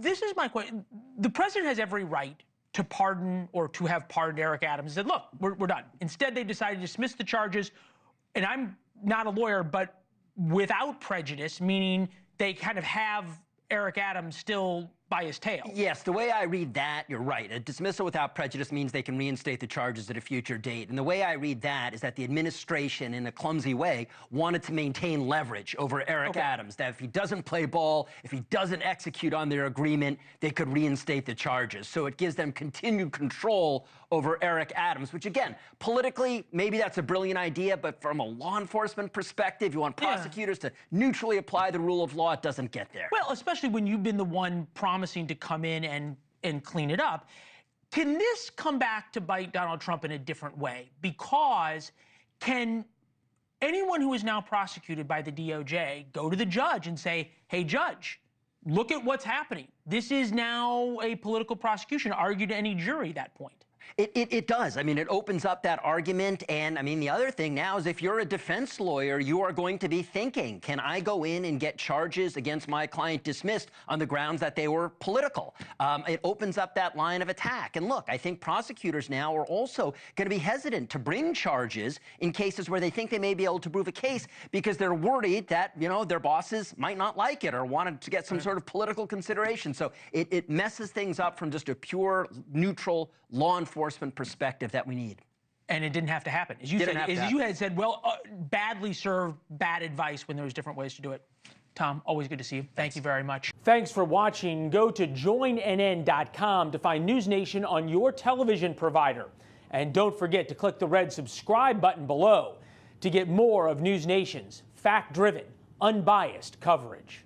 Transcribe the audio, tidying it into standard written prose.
this is my question. The president has every right to pardon or to have pardoned Eric Adams and said, look, we're done. Instead, they decided to dismiss the charges. And I'm not a lawyer, but without prejudice, meaning they kind of have Eric Adams still by his tail. Yes, the way I read that, you're right. A dismissal without prejudice means they can reinstate the charges at a future date. And the way I read that is that the administration, in a clumsy way, wanted to maintain leverage over Eric Adams, that if he doesn't play ball, if he doesn't execute on their agreement, they could reinstate the charges. So it gives them continued control over Eric Adams, which, again, politically, maybe that's a brilliant idea, but from a law enforcement perspective, you want prosecutors to neutrally apply the rule of law, it doesn't get there. Well, especially when you've been the one promising to come in and clean it up. Can this come back to bite Donald Trump in a different way? Because can anyone who is now prosecuted by the DOJ go to the judge and say, hey, judge, look at what's happening. This is now a political prosecution, argue to any jury at that point. It does. I mean, it opens up that argument. And I mean, the other thing now is if you're a defense lawyer, you are going to be thinking, can I go in and get charges against my client dismissed on the grounds that they were political? It opens up that line of attack. And look, I think prosecutors now are also going to be hesitant to bring charges in cases where they think they may be able to prove a case because they're worried that, you know, their bosses might not like it or wanted to get some sort of political consideration. So it messes things up from just a pure, neutral law enforcement perspective that we need. And it didn't have to happen. As you had said, well, badly served, bad advice when there was different ways to do it. Tom, always good to see you. Thank you very much. Thanks for watching. Go to joinnn.com to find NewsNation on your television provider. And don't forget to click the red subscribe button below to get more of NewsNation's fact-driven, unbiased coverage.